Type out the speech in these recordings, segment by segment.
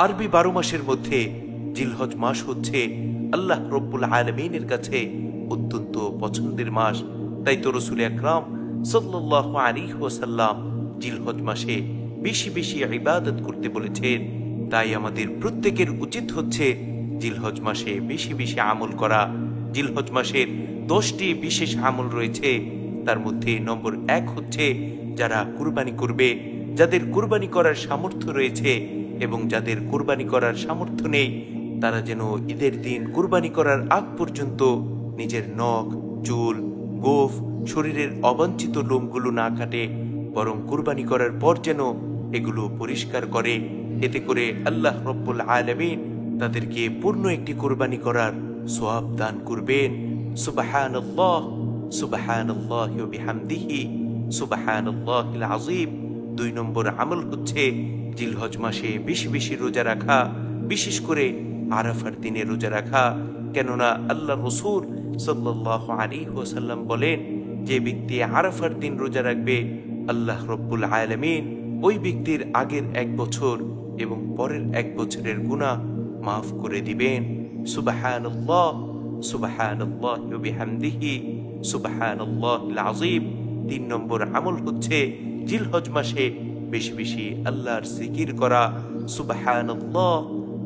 আরবি 12 মাসের মধ্যে জিলহজ মাস হচ্ছে আল্লাহ রব্বুল আলামিনের কাছে অত্যন্ত পছন্দের মাস। তাই তো রাসূল আকরাম সাল্লাল্লাহু আলাইহি ওয়াসাল্লাম জিলহজ মাসে বেশি বেশি ইবাদত করতে বলেছেন। তাই আমাদের প্রত্যেকের উচিত হচ্ছে জিলহজ মাসে বেশি বেশি আমল করা। জিলহজ মাসের 10টি বিশেষ আমল রয়েছে। তার মধ্যে নম্বর 1 হচ্ছে যারা কুরবানি করবে, যাদের কুরবানি করার সামর্থ্য রয়েছে এবং যাদের কুরবানি করার সামর্থ্য নেই, তারা যেন ঈদের দিন কুরবানি করার আগ পর্যন্ত নিজের নখ, চুল, গোঁফ, শরীরের অবাঞ্ছিত লোমগুলো না কাটে, বরং কুরবানি করার পর যেন এগুলো পরিষ্কার করে। এতে করে আল্লাহ রব্বুল আলামিন তাদেরকে পূর্ণ একটি কুরবানি করার সওয়াব দান করবেন। সুবহানাল্লাহ, সুবহানাল্লাহি ওয়া বিহামদিহি, সুবহানাল্লাহিল আযীম। 2 নম্বর আমল হচ্ছে জিলহজ মাসে বেশি বেশি রোজা রাখা, বিশেষ করে আরাফার দিনে রোজা রাখা। কেননা আল্লাহ রাসূল সাল্লাল্লাহু আলাইহি ওয়াসাল্লাম বলেন, যে ব্যক্তি আরাফার দিন রোজা রাখবে, আল্লাহ রব্বুল আলামিন ওই ব্যক্তির আগের 1 বছর এবং পরের 1 বছরের গুনাহ মাফ করে দিবেন। সুবহানাল্লাহ, সুবহানাল্লাহি ওয়া বিহামদিহি, সুবহানাল্লাহিল আযীম। 3 নম্বর আমল হচ্ছে জিলহজ মাসে বেশি বেশি আল্লাহর জিকির করা। সুবহানাল্লাহ,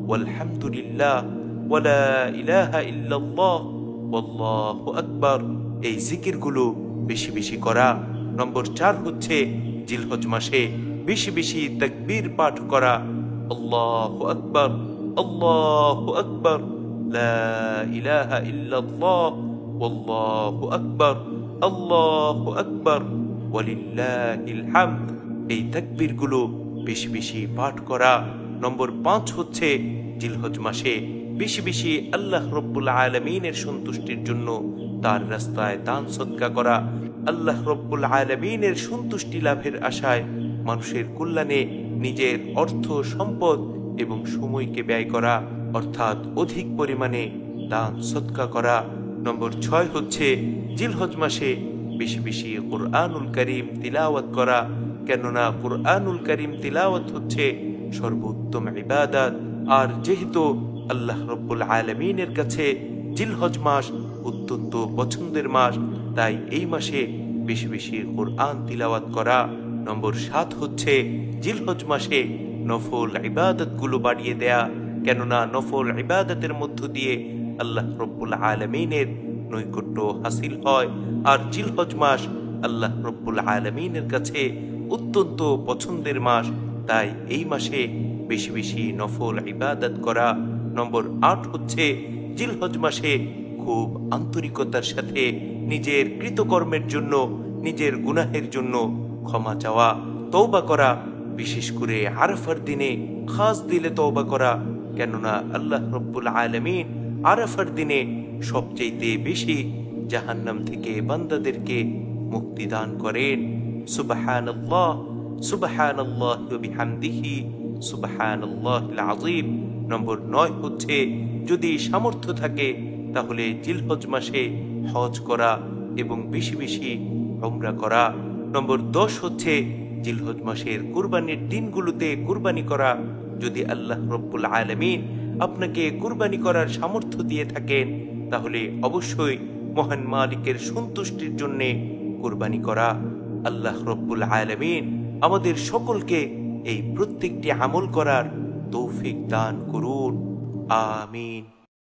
ওয়ালহামদুলিল্লাহ, ওয়ালা ইলাহা ইল্লাল্লাহ, ওয়াল্লাহু আকবার। এই জিকিরগুলো বেশি বেশি করা। নম্বর 4 হচ্ছে জিলহজ মাসে বেশি বেশি তাকবীর পাঠ করা। আল্লাহু আকবার, আল্লাহু আকবার, লা ইলাহা ইল্লাল্লাহ, ওয়াল্লাহু আকবার, আল্লাহু আকবার, ওয়ালিল্লাহিল হামদ। এই তাকবীরগুলো বেশি বেশি পাঠ করা। নম্বর 5 হচ্ছে জিলহজ মাসে বেশি বেশি আল্লাহ রব্বুল আলামিনের সন্তুষ্টির জন্য তার রাস্তায় দান সদকা করা। আল্লাহ রব্বুল আলামিনের সন্তুষ্টি লাভের আশায় মানুষের কল্যাণে নিজের অর্থ, সম্পদ এবং সময়কে ব্যয় করা, অর্থাৎ অধিক পরিমাণে দান সদকা করা। নম্বর 6 হচ্ছে জিলহজ মাসে বেশি বেশি কুরআনুল কারীম তিলাওয়াত করা। কেননা কুরআনুল কারীম তিলাওয়াত হচ্ছে সর্বোত্তম ইবাদত। আর যেহেতু আল্লাহ রব্বুল আলামিনের কাছে জিলহজ মাস অত্যন্ত পছন্দের মাস, তাই এই মাসে বেশি বেশি কুরআন তিলাওয়াত করা। নম্বর 7 হচ্ছে জিলহজ মাসে নফল ইবাদতগুলো বাড়িয়ে দেয়া। কেননা নফল ইবাদতের মধ্য দিয়ে আল্লাহ রব্বুল আলামিনের নৈকট্য হাসিল হয়। আর জিলহজ মাস আল্লাহ রব্বুল আলামিনের কাছে অত্যন্ত পছন্দের মাস, তাই এই মাসে বেশি বেশি নফল ইবাদত করা। নম্বর 8 হচ্ছে জিলহজ মাসে খুব আন্তরিকতার সাথে নিজের কৃতকর্মের জন্য, নিজের গুনাহের জন্য ক্ষমা চাওয়া, তওবা করা। বিশেষ করে আরাফার দিনে খাস দিলে তওবা করা। কেননা আল্লাহ রব্বুল আলামিন আরাফার দিনে সবচেয়ে বেশি জাহান্নাম থেকে বান্দাদেরকে মুক্তি দান করেন। সুবহানাল্লাহ, সুবহানাল্লাহি ওয়া বিহামদিহি, সুবহানাল্লাহিল আযীম। নম্বর 9 হচ্ছে যদি সামর্থ্য থাকে তাহলে জিলহজ মাসে হজ করা এবং বেশি বেশি উমরা করা। নম্বর 10 হচ্ছে জিলহজ মাসের কুরবানির দিনগুলোতে কুরবানি করা। যদি আল্লাহ রব্বুল আলামিন আপনাকে কুরবানি করার সামর্থ্য দিয়ে থাকেন, তাহলে অবশ্যই মহান মালিকের সন্তুষ্টির জন্য কুরবানি করা। আল্লাহ রব্বুল আলামিন আমাদের সকলকে এই প্রত্যেকটি আমল করার তৌফিক দান করুন। আমিন।